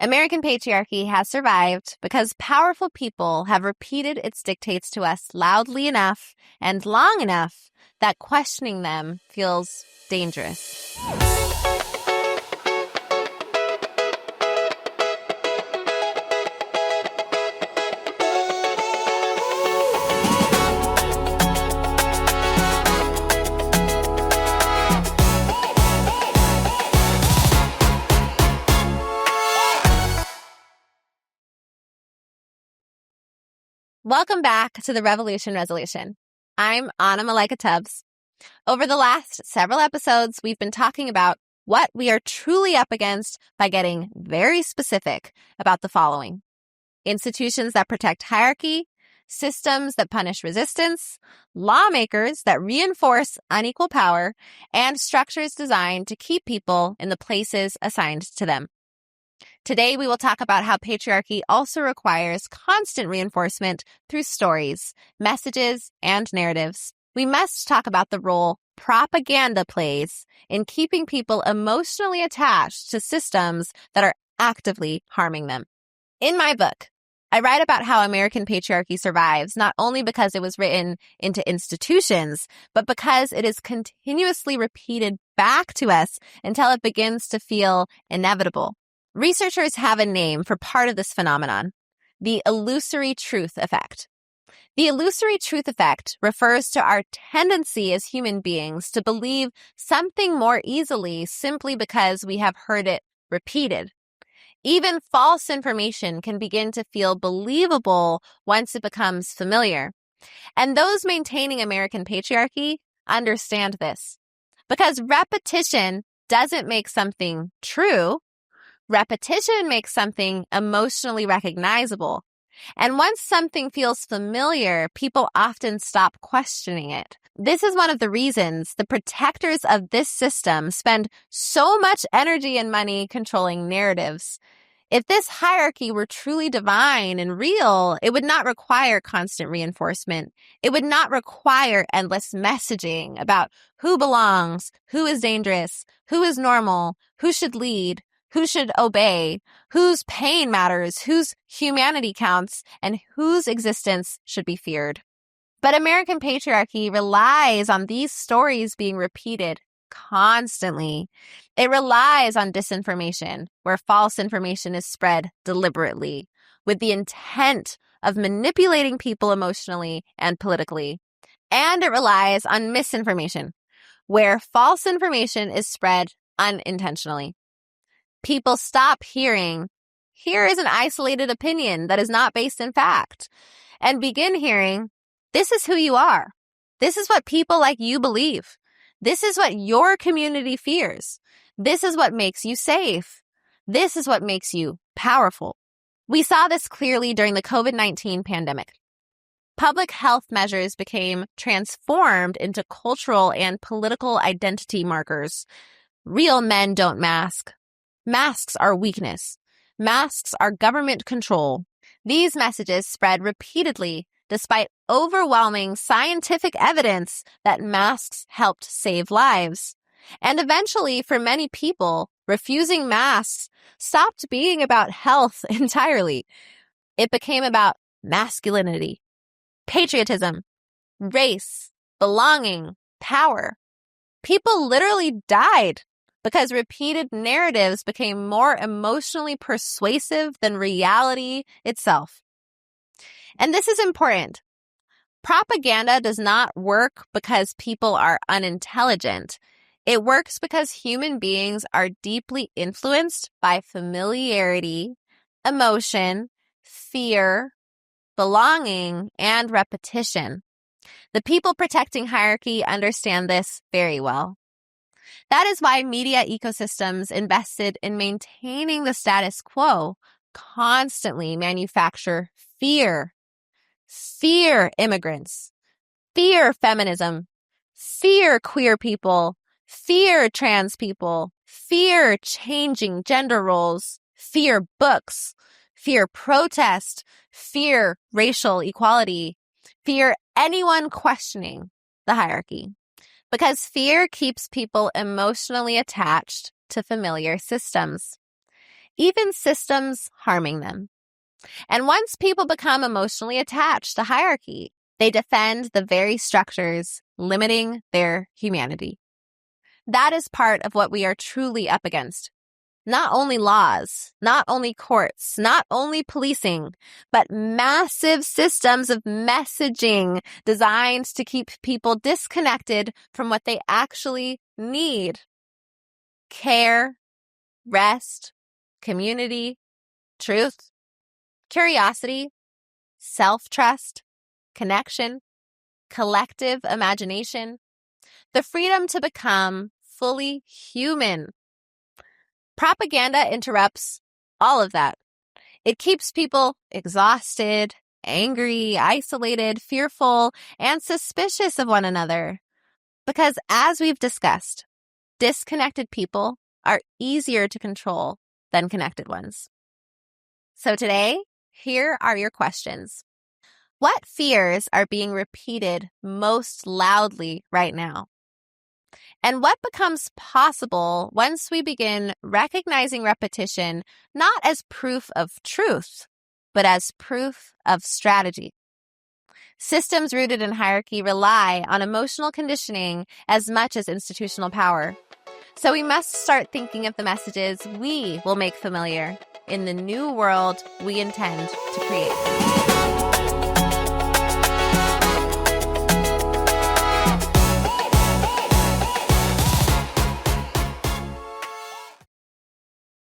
American patriarchy has survived because powerful people have repeated its dictates to us loudly enough and long enough that questioning them feels dangerous. Welcome back to the Revolution Resolution. I'm Malaika Tubbs. Over the last several episodes, we've been talking about what we are truly up against by getting very specific about the following: institutions that protect hierarchy, systems that punish resistance, lawmakers that reinforce unequal power, and structures designed to keep people in the places assigned to them. Today, we will talk about how patriarchy also requires constant reinforcement through stories, messages, and narratives. We must talk about the role propaganda plays in keeping people emotionally attached to systems that are actively harming them. In my book, I write about how American patriarchy survives not only because it was written into institutions, but because it is continuously repeated back to us until it begins to feel inevitable. Researchers have a name for part of this phenomenon: the illusory truth effect. The illusory truth effect refers to our tendency as human beings to believe something more easily simply because we have heard it repeated. Even false information can begin to feel believable once it becomes familiar. And those maintaining American patriarchy understand this. Because repetition doesn't make something true. Repetition makes something emotionally recognizable. And once something feels familiar, people often stop questioning it. This is one of the reasons the protectors of this system spend so much energy and money controlling narratives. If this hierarchy were truly divine and real, it would not require constant reinforcement. It would not require endless messaging about who belongs, who is dangerous, who is normal, who should lead, who should obey, whose pain matters, whose humanity counts, and whose existence should be feared. But American patriarchy relies on these stories being repeated constantly. It relies on disinformation, where false information is spread deliberately, with the intent of manipulating people emotionally and politically. And it relies on misinformation, where false information is spread unintentionally. People stop hearing, "Here is an isolated opinion that is not based in fact," and begin hearing, "This is who you are. This is what people like you believe. This is what your community fears. This is what makes you safe. This is what makes you powerful." We saw this clearly during the COVID-19 pandemic. Public health measures became transformed into cultural and political identity markers. Real men don't mask. Masks are weakness. Masks are government control. These messages spread repeatedly despite overwhelming scientific evidence that masks helped save lives. And eventually, for many people, refusing masks stopped being about health entirely. It became about masculinity, patriotism, race, belonging, power. People literally died because repeated narratives became more emotionally persuasive than reality itself. And this is important. Propaganda does not work because people are unintelligent. It works because human beings are deeply influenced by familiarity, emotion, fear, belonging, and repetition. The people protecting hierarchy understand this very well. That is why media ecosystems invested in maintaining the status quo constantly manufacture fear. Fear immigrants, fear feminism, fear queer people, fear trans people, fear changing gender roles, fear books, fear protest, fear racial equality, fear anyone questioning the hierarchy. Because fear keeps people emotionally attached to familiar systems. even systems harming them. And once people become emotionally attached to hierarchy, they defend the very structures limiting their humanity. That is part of what we are truly up against. Not only laws, not only courts, not only policing, but massive systems of messaging designed to keep people disconnected from what they actually need. Care, rest, community, truth, curiosity, self-trust, connection, collective imagination, the freedom to become fully human. Propaganda interrupts all of that. It keeps people exhausted, angry, isolated, fearful, and suspicious of one another. Because as we've discussed, disconnected people are easier to control than connected ones. So today, here are your questions. What fears are being repeated most loudly right now? And what becomes possible once we begin recognizing repetition not as proof of truth, but as proof of strategy? Systems rooted in hierarchy rely on emotional conditioning as much as institutional power. So we must start thinking of the messages we will make familiar in the new world we intend to create.